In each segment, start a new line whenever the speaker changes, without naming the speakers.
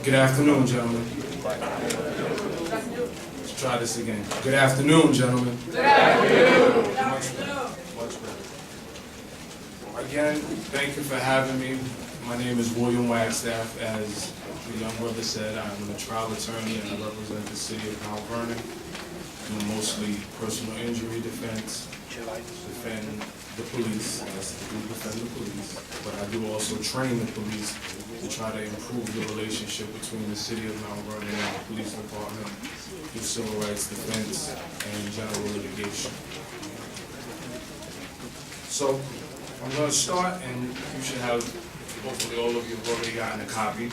Good afternoon, gentlemen. Let's try this again. Good afternoon, gentlemen.
Good afternoon.
Much better. Again, thank you for having me. My name is William Wagstaff. As the young brother said, I'm a trial attorney and I represent the city of Mount Vernon. I do mostly personal injury defense, defend the police, defend the police, but I do also train the police to try to improve the relationship between the city of Mount Vernon and the police department through civil rights defense and general litigation. So I'm going to start, and you should have, hopefully all of you have already gotten a copy.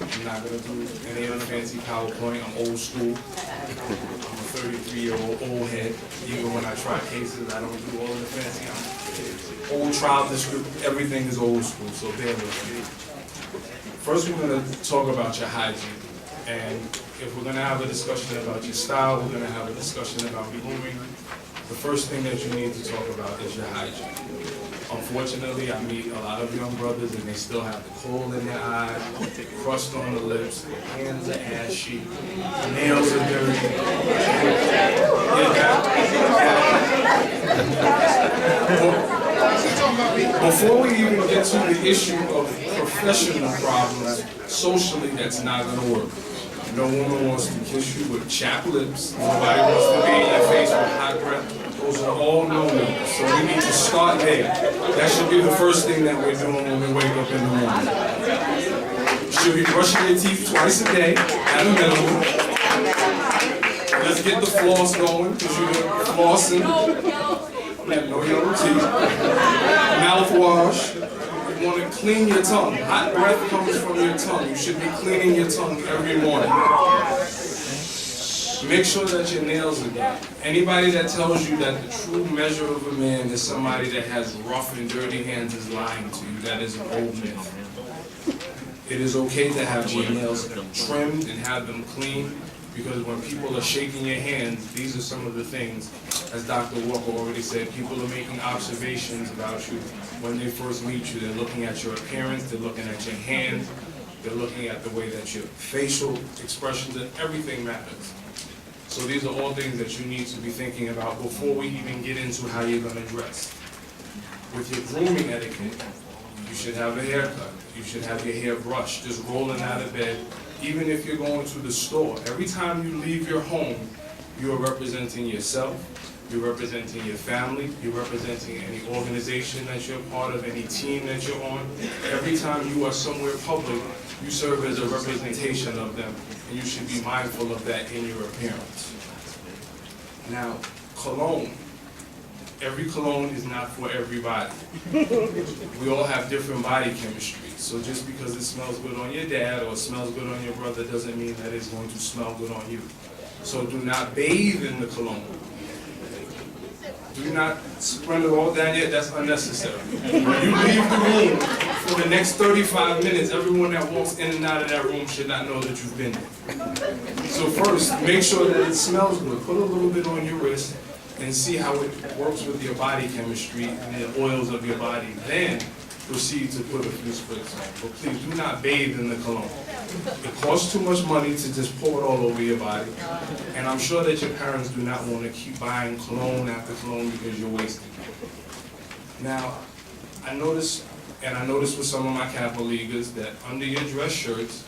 I'm not going to do any of the fancy PowerPoint. I'm old school. I'm a 33-year-old old head. Even when I try cases, I don't do all of the fancy. I'm old trial district. Everything is old school, so bear with me. First, we're going to talk about your hygiene. And if we're going to have a discussion about your style, we're going to have a discussion about grooming. The first thing that you need to talk about is your hygiene. Unfortunately, I meet a lot of young brothers and they still have the coal in their eye, crust on the lips, hands are ashy, nails are dirty. Before we even get to the issue of professional problems, socially that's not going to work. No woman wants to kiss you with chapped lips. Nobody wants to be in your face with hot breath. Those are all no-nos. So we need to start there. That should be the first thing that we're doing when we wake up in the morning. You should be brushing your teeth twice a day, at a minimum. Let's get the floss going, because you're flossing. No yellow teeth. Mouthwash. You want to clean your tongue. Hot breath comes from your tongue. You should be cleaning your tongue every morning. Make sure that your nails are done. Anybody that tells you that the true measure of a man is somebody that has rough and dirty hands is lying to you. That is an old myth. It is okay to have your nails trimmed and have them clean, because when people are shaking your hands, these are some of the things, as Dr. Walker already said, people are making observations about you when they first meet you. They're looking at your appearance, they're looking at your hands, they're looking at the way that your facial expressions and everything matters. So these are all things that you need to be thinking about before we even get into how you're going to dress. With your grooming etiquette, you should have a haircut. You should have your hair brushed, just rolling out of bed. Even if you're going to the store, every time you leave your home, you are representing yourself, you're representing your family, you're representing any organization that you're part of, any team that you're on. Every time you are somewhere public, you serve as a representation of them, and you should be mindful of that in your appearance. Now, cologne. Every cologne is not for everybody. We all have different body chemistry, so just because it smells good on your dad or it smells good on your brother doesn't mean that it's going to smell good on you. So do not bathe in the cologne. Do not spread it all down yet, that's unnecessary. When you leave the room, for the next 35 minutes, everyone that walks in and out of that room should not know that you've been there. So first, make sure that it smells good. Put a little bit on your wrist and see how it works with your body chemistry and the oils of your body. Then proceed to put a few sprigs on. But please do not bathe in the cologne. It costs too much money to just pour it all over your body. And I'm sure that your parents do not want to keep buying cologne after cologne because you're wasting it. Now, I noticed with some of my Kappa Leaguers that under your dress shirts,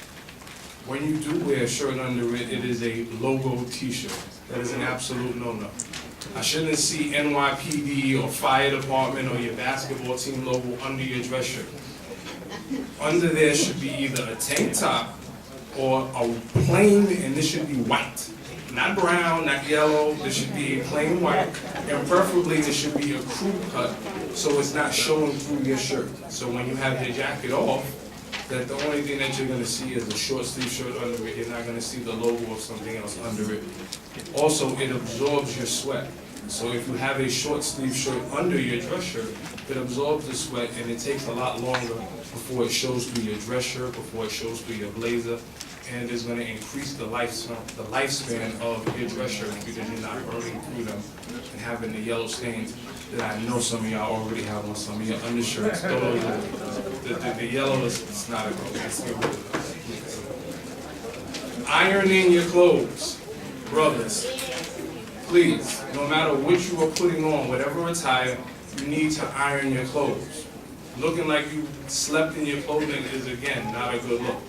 when you do wear a shirt under it, it is a logo t-shirt. That is an absolute no-no. I shouldn't see NYPD or fire department or your basketball team logo under your dress shirt. Under there should be either a tank top or a plain, and this should be white. Not brown, not yellow, this should be a plain white, and preferably this should be a crew cut so it's not showing through your shirt. So when you have your jacket off, that the only thing that you're going to see is a short sleeve shirt under it. You're not going to see the logo of something else under it. Also, it absorbs your sweat. So if you have a short sleeve shirt under your dress shirt, it absorbs the sweat and it takes a lot longer before it shows through your dress shirt, before it shows through your blazer, and it's going to increase the lifespan of your dress shirts because you're not burning through them and having the yellow stains that I know some of y'all already have on some of your undershirts. The yellow is not a good thing. ironing your clothes, brothers, please, no matter what you are putting on, whatever attire, you need to iron your clothes. Looking like you slept in your clothing is, again, not a good look.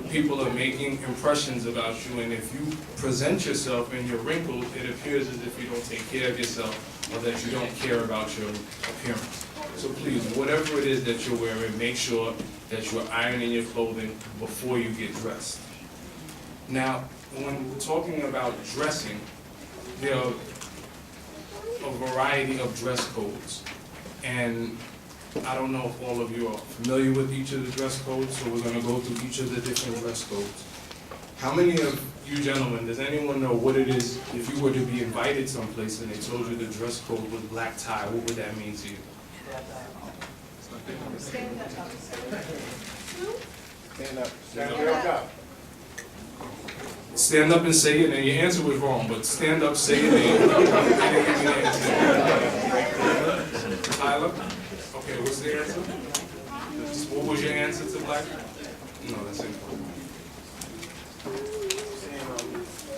People are making impressions about you, and if you present yourself and you're wrinkled, it appears as if you don't take care of yourself or that you don't care about your appearance. So please, whatever it is that you're wearing, make sure that you're ironing your clothing before you get dressed. Now, when we're talking about dressing, there are a variety of dress codes, and I don't know if all of you are familiar with each of the dress codes, so we're going to go through each of the different dress codes. How many of you gentlemen, does anyone know what it is if you were to be invited someplace and they told you the dress code was black tie? What would that mean to you?
Stand up.
Stand up. Stand up.
Stand up and say it, and your answer was wrong, but stand up, say your name. I didn't give you the answer. Tyler? Okay, what's the answer? What was your answer to black? No, that's incorrect.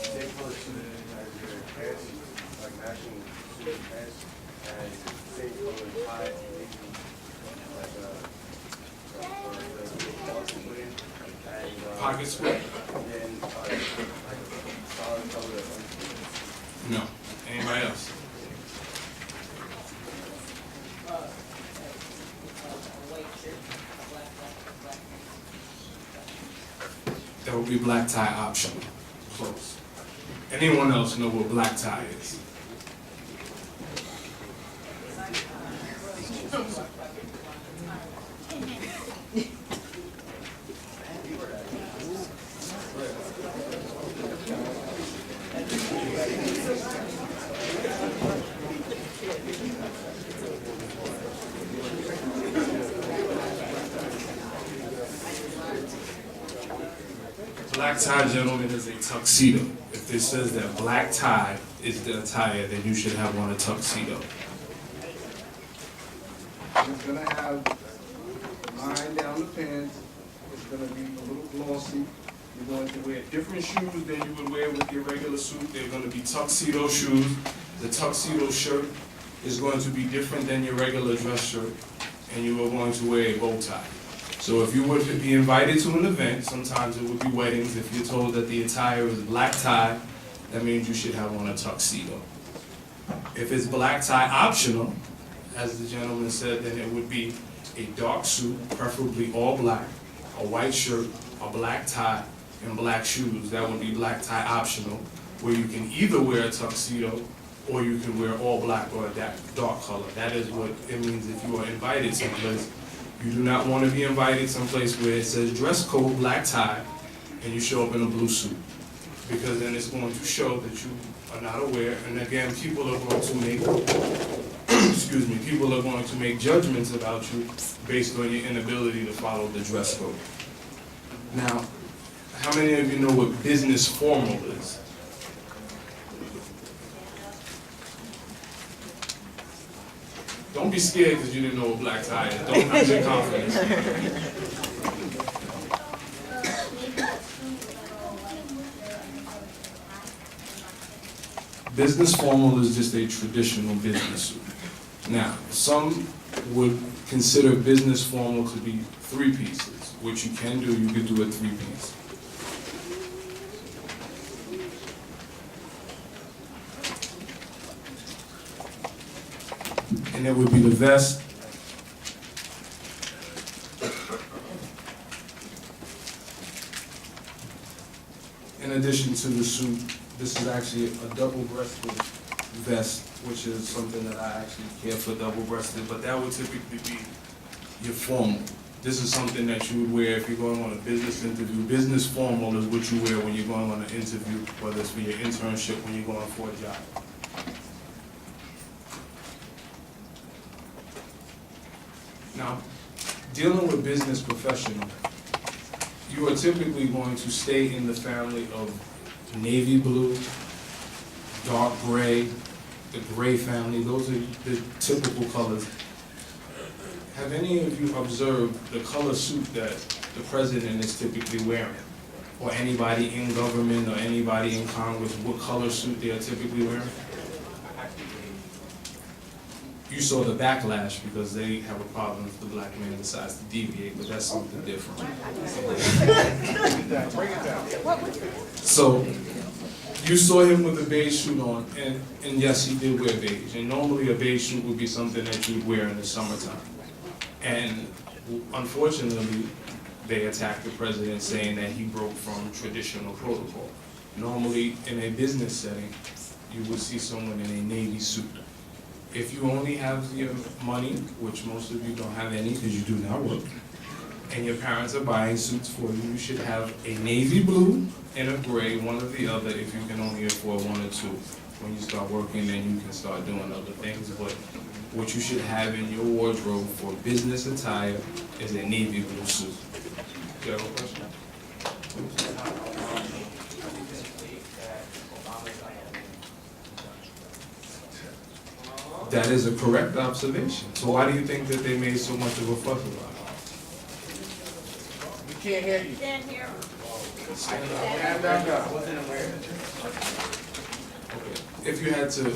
Take person as your pants, like matching suit pants, and same color tie,
Pocket square?
then solid color.
No. Anybody else? That would be black tie optional. Close. Anyone else know what black tie is? Black tie, gentlemen, is a tuxedo. If it says that black tie is the attire, then you should have on a tuxedo.
It's gonna have line down the pants. It's gonna be a little glossy. You're going to wear
Different shoes than you would wear with your regular suit. They're going to be tuxedo shoes. The tuxedo shirt is going to be different than your regular dress shirt, and you are going to wear a bow tie. So if you were to be invited to an event, sometimes it would be weddings, if you're told that the attire is black tie, that means you should have on a tuxedo. If it's black tie optional, as the gentleman said, then it would be a dark suit, preferably all black, a white shirt, a black tie, and black shoes. That would be black tie optional, where you can either wear a tuxedo or you can wear all black or a dark color. That is what it means if you are invited someplace. You do not want to be invited someplace where it says dress code black tie and you show up in a blue suit, because then it's going to show that you are not aware, and again, people are going to make people are going to make judgments about you based on your inability to follow the dress code. Now, how many of you know what business formal is? Don't be scared because you didn't know what black tie is. Don't have your confidence. Business formal is just a traditional business suit. Now, some would consider business formal to be three pieces, which you can do. You could do a three-piece. And it would be the vest, in addition to the suit. This is actually a double-breasted vest, which is something that I actually care for, double-breasted, but that would typically be your formal. This is something that you would wear if you're going on a business interview. Business formal is what you wear when you're going on an interview, whether it's for your internship, when you're going for a job. Now, dealing with business professional, you are typically going to stay in the family of navy blue, dark gray, the gray family. Those are the typical colors. Have any of you observed the color suit that the president is typically wearing? or anybody in government or anybody in Congress what color suit they are typically wearing? You saw the backlash because they have a problem if the black man decides to deviate, but that's something different. So, you saw him with a beige suit on, and yes, he did wear beige. And normally a beige suit would be something that you'd wear in the summertime. And unfortunately, they attacked the president saying that he broke from traditional protocol. Normally, in a business setting, you would see someone in a navy suit. If you only have your money, which most of you don't have any because you do not work, and your parents are buying suits for you, you should have a navy blue and a gray, one or the other, if you can only afford one or two. When you start working, then you can start doing other things, but what you should have in your wardrobe for business attire is a navy blue suit. Do you have a question? That is a correct observation. So why do you think that they made so much of a fuss about it?
We can't hear you.
Stand here.
Stand down.
Okay. If you had to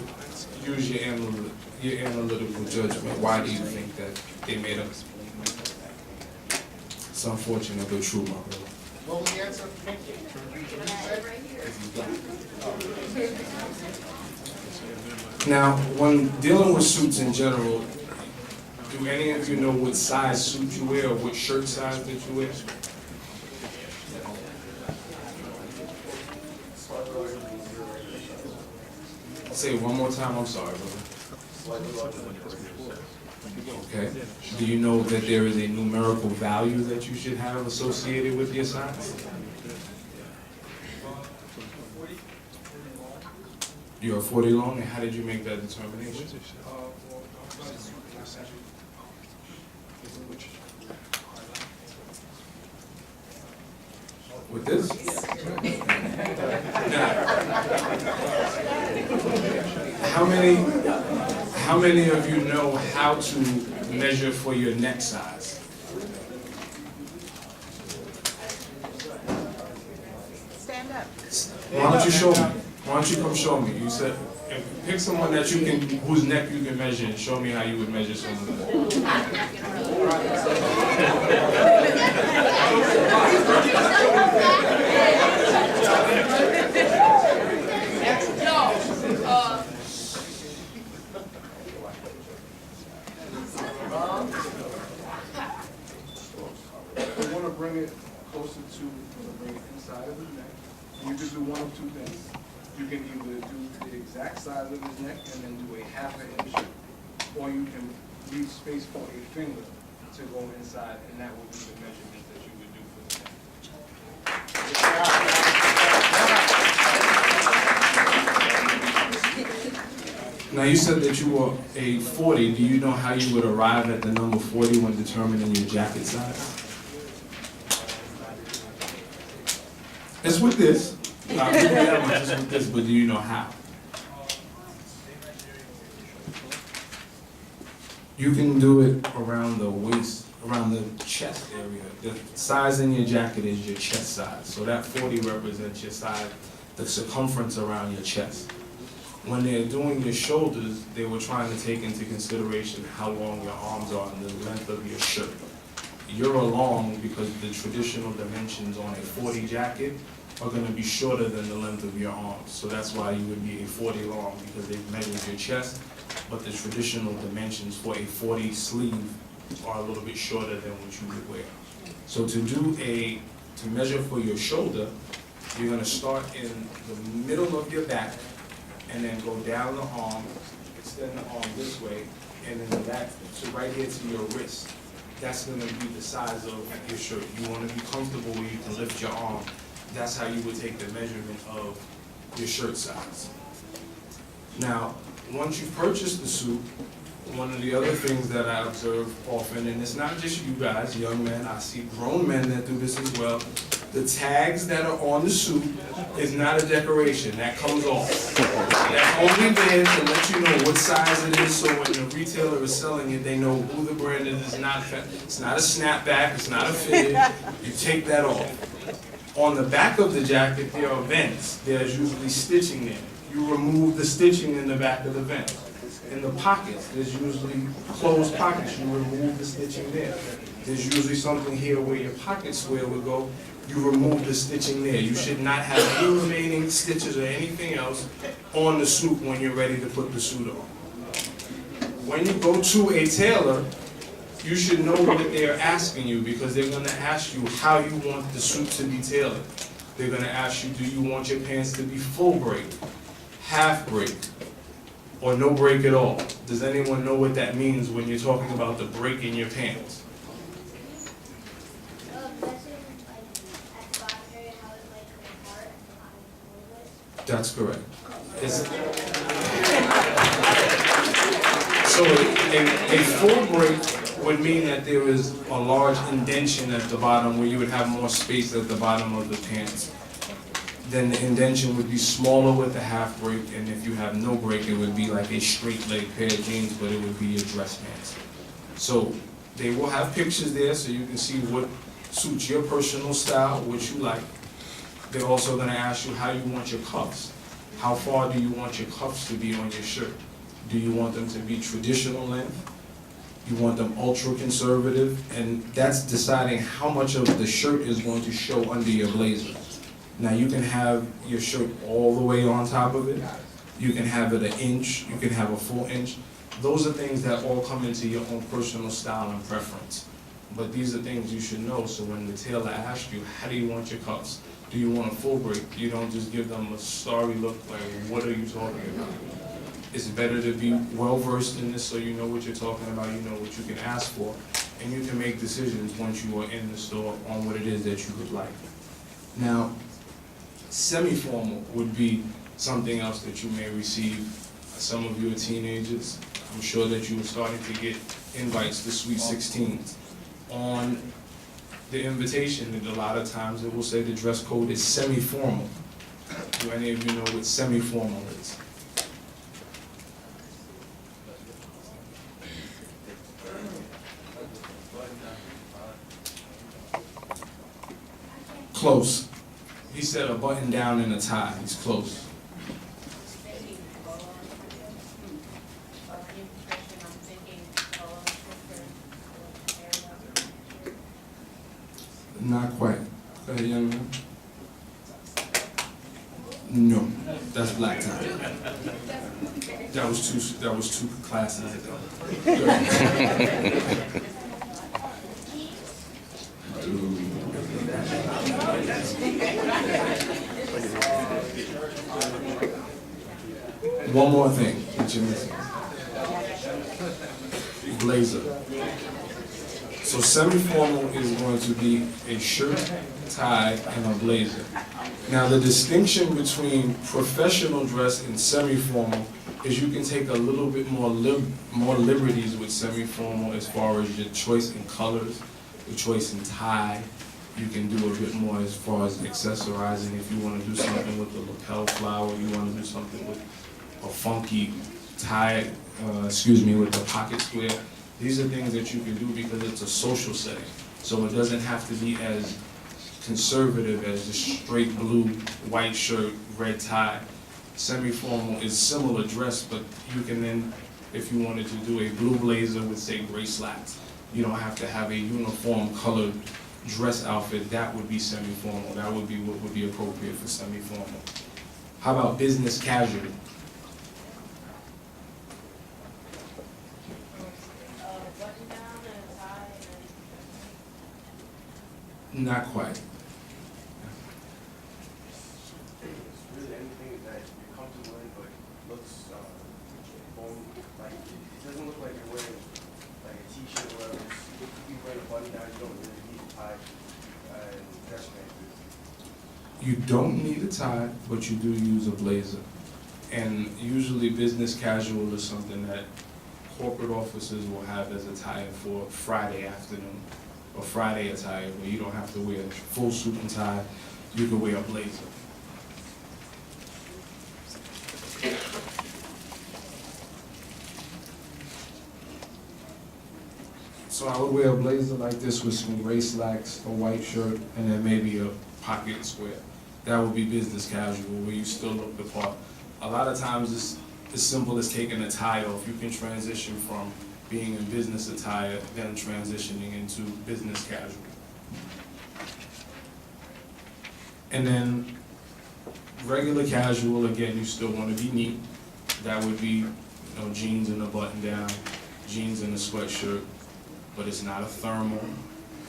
use your analytical judgment, why do you think that they made up? It's unfortunate but true, my brother.
What was the answer?
Now, when dealing with suits in general, do any of you know what size suit you wear or what shirt size that you wear? Say it one more time, I'm sorry, brother. Okay. Do you know that there is a numerical value that you should have associated with your size? You're 40 long, and how did you make that determination? With this? Now, how many of you know how to measure for your neck size?
Stand up.
Why don't you show me? Why don't you come show me? You said, pick someone that you can, whose neck you can measure, and show me how you would measure someone.
You want to bring it closer to the inside of his neck. You can do one of two things. You can either do the exact size of his neck and then do a half an inch, or you can leave space for a finger to go inside, and that will be the measurement that you would do for the neck.
Now you said that you were a 40. Do you know how you would arrive at the number 40 when determining your jacket size? It's with this. Not really that much, it's with this, but do you know how? You can do it around the waist, around the chest area. The size in your jacket is your chest size. So that 40 represents your size, the circumference around your chest. When they're doing your shoulders, they were trying to take into consideration how long your arms are and the length of your shirt. You're long because the traditional dimensions on a 40 jacket are going to be shorter than the length of your arms. So that's why you would be a 40 long, because they've measured your chest, but the traditional dimensions for a 40 sleeve are a little bit shorter than what you would wear. So to measure for your shoulder, you're going to start in the middle of your back and then go down the arm, extend the arm this way, and then the back to right here to your wrist. That's going to be the size of your shirt. You want to be comfortable where you can lift your arm. That's how you would take the measurement of your shirt size. Now, once you've purchased the suit, one of the other things that I observe often, and it's not just you guys, young men, I see grown men that do this as well, the tags that are on the suit is not a decoration, that comes off. That's only there to let you know what size it is, so when the retailer is selling it, they know who the brand is. It's not a snapback, it's not a fitted, you take that off. On the back of the jacket, there are vents. There's usually stitching there. You remove the stitching in the back of the vent. In the pockets, there's usually closed pockets. You remove the stitching there. There's usually something here where your pocket square would go. You remove the stitching there. You should not have any remaining stitches or anything else on the suit when you're ready to put the suit on. When you go to a tailor, you should know what they're asking you, because they're going to ask you how you want the suit to be tailored. They're going to ask you, do you want your pants to be full break, half break, or no break at all? Does anyone know what that means when you're talking about the break in your pants? That's correct. So a full break would mean that there is a large indentation at the bottom where you would have more space at the bottom of the pants. Then the indentation would be smaller with the half break, and if you have no break, it would be like a straight leg pair of jeans, but it would be your dress pants. So they will have pictures there so you can see what suits your personal style, what you like. They're also going to ask you how you want your cuffs. How far do you want your cuffs to be on your shirt? Do you want them to be traditional length? You want them ultra conservative? And that's deciding how much of the shirt is going to show under your blazer. Now you can have your shirt all the way on top of it. You can have it an inch. You can have a full inch. Those are things that all come into your own personal style and preference. But these are things you should know, so when the tailor asks you, how do you want your cuffs? Do you want a full break? You don't just give them a starry look like, what are you talking about? It's better to be well-versed in this so you know what you're talking about, you know what you can ask for, and you can make decisions once you are in the store on what it is that you would like. Now, semi-formal would be something else that you may receive. Some of you are teenagers. I'm sure that you are starting to get invites to Sweet 16s. On the invitation, and a lot of times it will say the dress code is semi-formal. Do any of you know what semi-formal is? Close. He said a button down and a tie. He's close. Not quite. Go ahead, young man. No, that's black tie. That was two classes ago. Go ahead. One more thing that you're missing. Blazer. So semi-formal is going to be a shirt, tie, and a blazer. Now the distinction between professional dress and semi-formal is you can take a little bit more liberties with semi-formal as far as your choice in colors, your choice in tie. You can do a bit more as far as accessorizing. If you want to do something with the lapel flower, you want to do something with a funky tie, with the pocket square. These are things that you can do because it's a social setting. So it doesn't have to be as conservative as the straight blue, white shirt, red tie. Semi-formal is similar dress, but you can then, if you wanted to do a blue blazer with, say, gray slacks, you don't have to have a uniform colored dress outfit. That would be semi-formal. That would be what would be appropriate for semi-formal. How about business casual? Not quite.
It's really anything that you're comfortable in, but looks like it doesn't look like you're wearing like a t-shirt or whatever. You could be wearing a button down. You don't really need a tie and dress pants.
You don't need a tie, but you do use a blazer. And usually business casual is something that corporate offices will have as attire for Friday afternoon or Friday attire, where you don't have to wear a full suit and tie. You can wear a blazer. So I would wear a blazer like this with some gray slacks, a white shirt, and then maybe a pocket square. That would be business casual, where you still look the part. A lot of times it's as simple as taking a tie off. You can transition from being in business attire, then transitioning into business casual. And then regular casual, again, you still want to be neat. That would be, jeans and a button down, jeans and a sweatshirt, but it's not a thermal.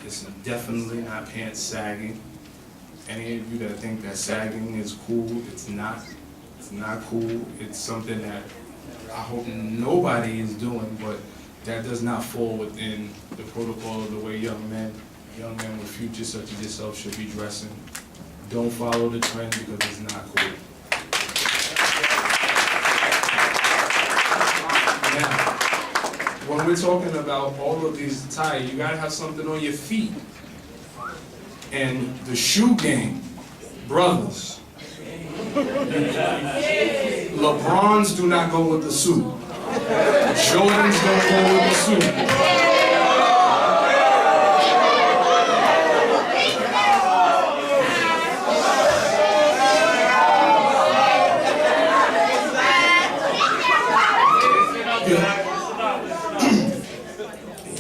It's definitely not pants sagging. Any of you that think that sagging is cool, it's not. It's not cool. It's something that I hope nobody is doing, but that does not fall within the protocol of the way young men with futures such as yourself should be dressing. Don't follow the trend because it's not cool. Now, when we're talking about all of these attire, you gotta have something on your feet. And the shoe game, brothers. LeBrons do not go with the suit. Jordans don't go with the suit.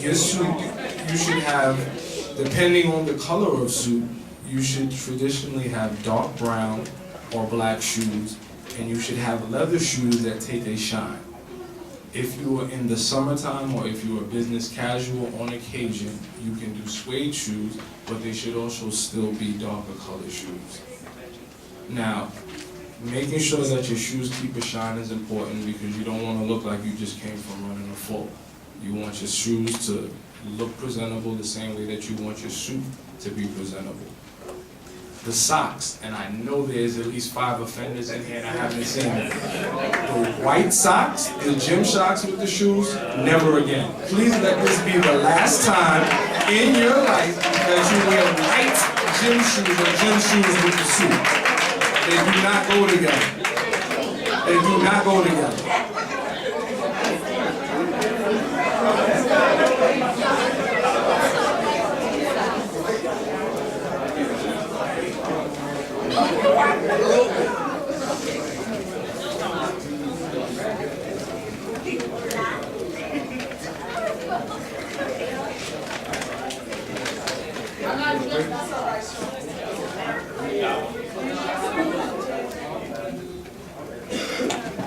Your suit, you should have, depending on the color of suit, you should traditionally have dark brown or black shoes, and you should have leather shoes that take a shine. If you are in the summertime or if you are business casual on occasion, you can do suede shoes, but they should also still be darker colored shoes. Now, making sure that your shoes keep a shine is important because you don't want to look like you just came from running a full. You want your shoes to look presentable the same way that you want your suit to be presentable. The socks, and I know there's at least 5 offenders in here and I haven't seen it. The white socks, the gym socks with the shoes, never again. Please let this be the last time in your life that you wear white gym shoes or gym shoes with the suit. They do not go together. They do not go together.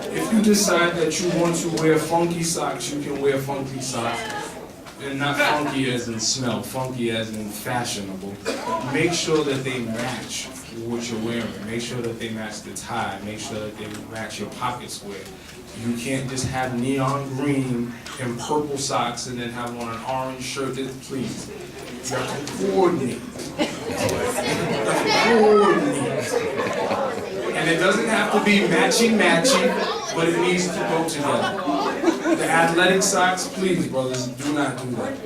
If you decide that you want to wear funky socks, you can wear funky socks. And not funky as in smell, funky as in fashionable. Make sure that they match what you're wearing. Make sure that they match the tie. Make sure that they match your pocket square. You can't just have neon green and purple socks and then have on an orange shirt. Please. You have to coordinate. And it doesn't have to be matching, but it needs to go together. The athletic socks, please, brothers, do not do that.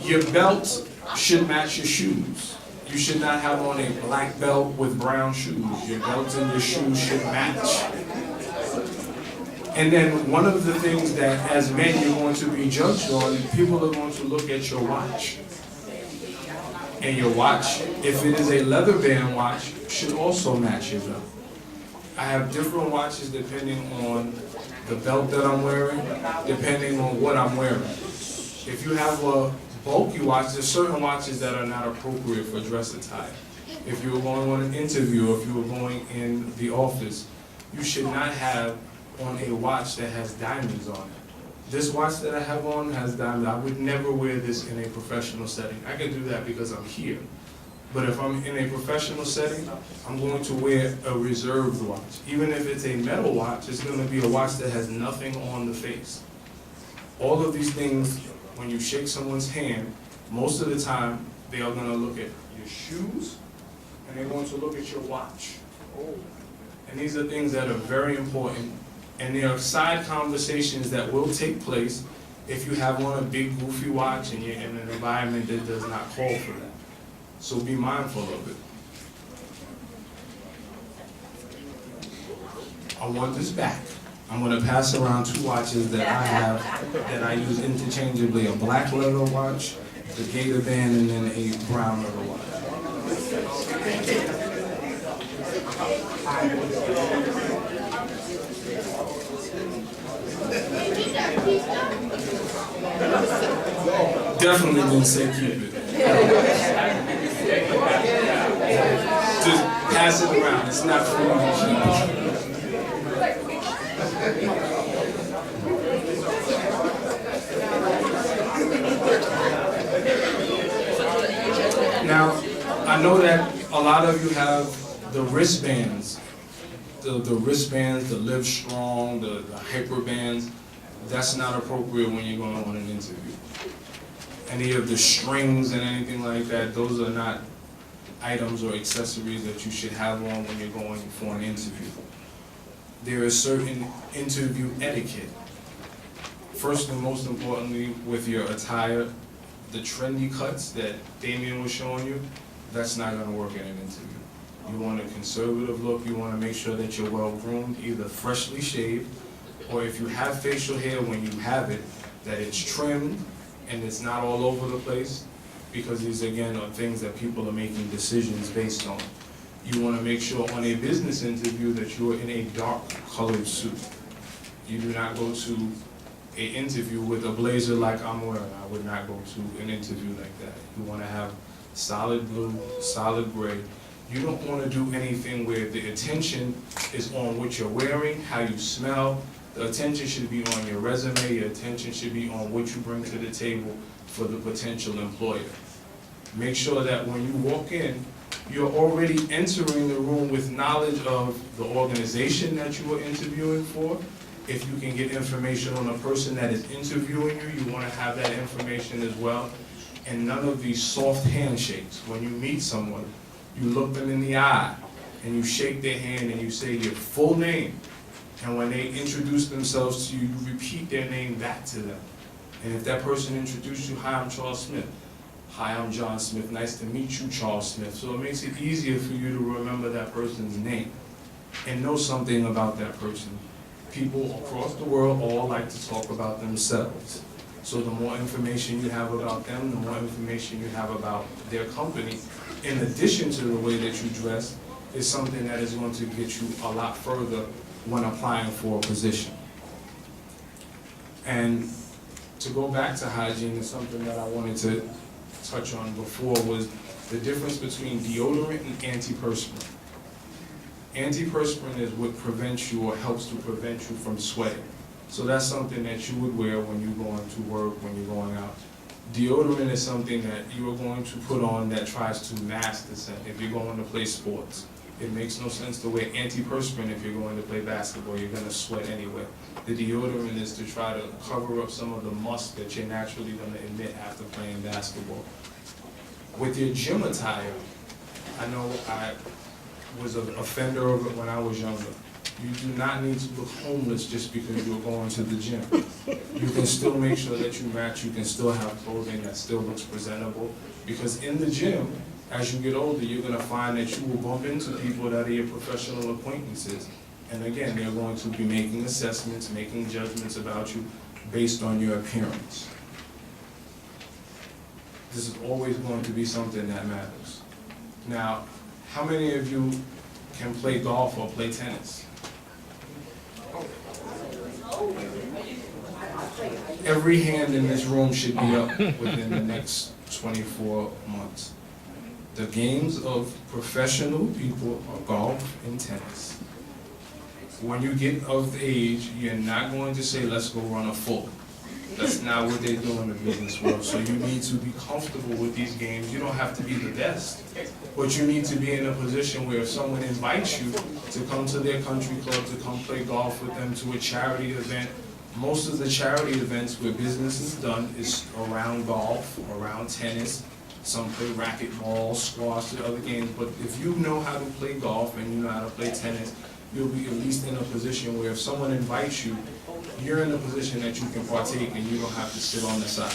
Your belt should match your shoes. You should not have on a black belt with brown shoes. Your belt and your shoes should match. And then one of the things that as men you're going to be judged on, people are going to look at your watch. And your watch, if it is a leather band watch, should also match your belt. I have different watches depending on the belt that I'm wearing, depending on what I'm wearing. If you have a bulky watch, there's certain watches that are not appropriate for dress attire. If you were going on an interview, or if you were going in the office, you should not have on a watch that has diamonds on it. This watch that I have on has diamonds. I would never wear this in a professional setting. I can do that because I'm here. But if I'm in a professional setting, I'm going to wear a reserved watch. Even if it's a metal watch, it's going to be a watch that has nothing on the face. All of these things, when you shake someone's hand, most of the time, they are going to look at your shoes, and they're going to look at your watch. And these are things that are very important, and there are side conversations that will take place if you have on a big goofy watch and you're in an environment that does not call for that. So be mindful of it. I want this back. I'm going to pass around 2 watches that I have that I use interchangeably, a black leather watch, the gator band, and then a brown leather watch. Definitely didn't say keep it. Just pass it around. It's not for you to keep. Now, I know that a lot of you have the wristbands, the wristbands, the Live Strong, the hyper bands. That's not appropriate when you're going on an interview. Any of the strings and anything like that, those are not items or accessories that you should have on when you're going for an interview. There is certain interview etiquette. First and most importantly, with your attire, the trendy cuts that Damien was showing you, that's not going to work in an interview. You want a conservative look. You want to make sure that you're well groomed, either freshly shaved, or if you have facial hair, when you have it, that it's trimmed and it's not all over the place, because these, again, are things that people are making decisions based on. You want to make sure on a business interview that you're in a dark colored suit. You do not go to an interview with a blazer like I'm wearing. I would not go to an interview like that. You want to have solid blue, solid gray. You don't want to do anything where the attention is on what you're wearing, how you smell. The attention should be on your resume. Your attention should be on what you bring to the table for the potential employer. Make sure that when you walk in, you're already entering the room with knowledge of the organization that you are interviewing for. If you can get information on the person that is interviewing you, you want to have that information as well. And none of these soft handshakes. When you meet someone, you look them in the eye and you shake their hand and you say your full name. And when they introduce themselves to you, you repeat their name back to them. And if that person introduced you, hi, I'm Charles Smith. Hi, I'm John Smith. Nice to meet you, Charles Smith. So it makes it easier for you to remember that person's name and know something about that person. People across the world all like to talk about themselves. So the more information you have about them, the more information you have about their company, in addition to the way that you dress, is something that is going to get you a lot further when applying for a position. And to go back to hygiene, is something that I wanted to touch on before, was the difference between deodorant and antiperspirant. Antiperspirant is what prevents you or helps to prevent you from sweating. So that's something that you would wear when you're going to work, when you're going out. Deodorant is something that you are going to put on that tries to mask the scent if you're going to play sports. It makes no sense to wear antiperspirant if you're going to play basketball. You're going to sweat anyway. The deodorant is to try to cover up some of the musk that you're naturally going to emit after playing basketball. With your gym attire, I know I was an offender of it when I was younger. You do not need to look homeless just because you're going to the gym. You can still make sure that you match. You can still have clothing that still looks presentable. Because in the gym, as you get older, you're going to find that you will bump into people that are your professional acquaintances. And again, they're going to be making assessments, making judgments about you based on your appearance. This is always going to be something that matters. Now, how many of you can play golf or play tennis? Every hand in this room should be up within the next 24 months. The games of professional people are golf and tennis. When you get of age, you're not going to say, let's go run a full. That's not what they do in the business world. So you need to be comfortable with these games. You don't have to be the best, but you need to be in a position where if someone invites you to come to their country club, to come play golf with them, to a charity event, most of the charity events where business is done is around golf, around tennis. Some play racquetball, squash, and other games. But if you know how to play golf and you know how to play tennis, you'll be at least in a position where if someone invites you, you're in a position that you can partake and you don't have to sit on the side.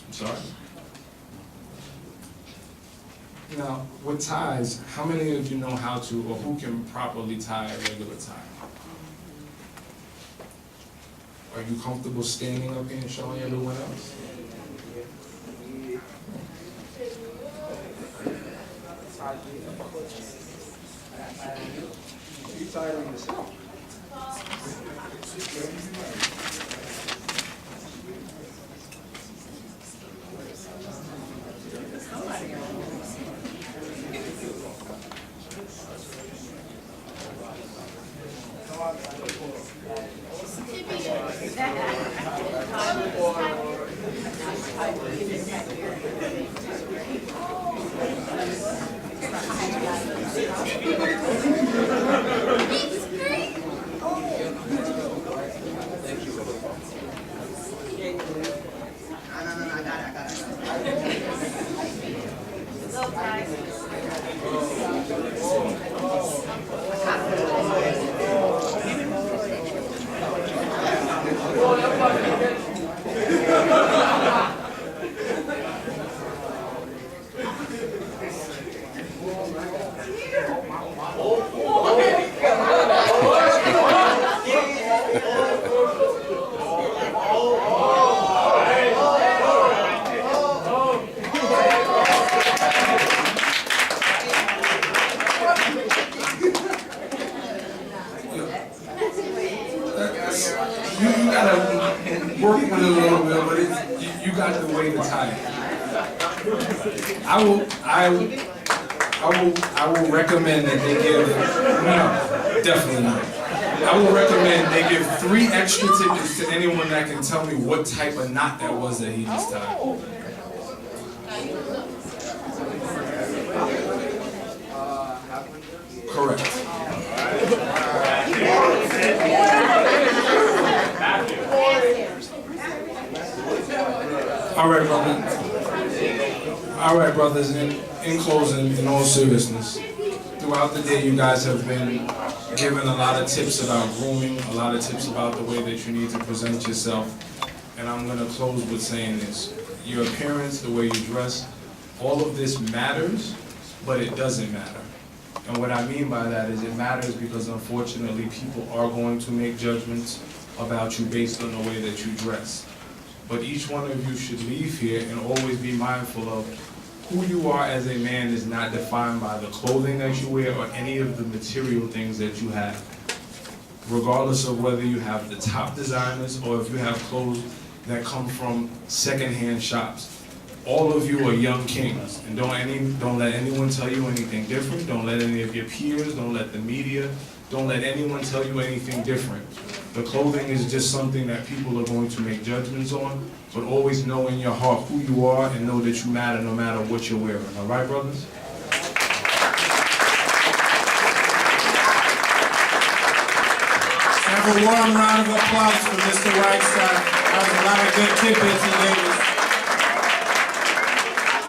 I'm sorry? Now, with ties, how many of you know how to, or who can properly tie a regular tie? Are you comfortable standing up here and showing everyone else?
You tiring yourself.
You gotta work with it a little bit, but you got the way to tie it. I will recommend that they give, no, definitely not. I will recommend they give 3 extra tickets to anyone that can tell me what type of knot that was that he just tied. Correct. All right, brothers. In closing, in all seriousness, throughout the day, you guys have been given a lot of tips about grooming, a lot of tips about the way that you need to present yourself. And I'm going to close with saying this: your appearance, the way you dress, all of this matters, but it doesn't matter. And what I mean by that is it matters because unfortunately people are going to make judgments about you based on the way that you dress. But each one of you should leave here and always be mindful of who you are as a man is not defined by the clothing that you wear or any of the material things that you have. Regardless of whether you have the top designers or if you have clothes that come from secondhand shops. All of you are young kings, and don't let anyone tell you anything different. Don't let any of your peers, don't let the media, don't let anyone tell you anything different. The clothing is just something that people are going to make judgments on, but always know in your heart who you are and know that you matter no matter what you're wearing. All right, brothers?
Have a warm round of applause for Mr. Wagstaff. That was a lot of good tidbits in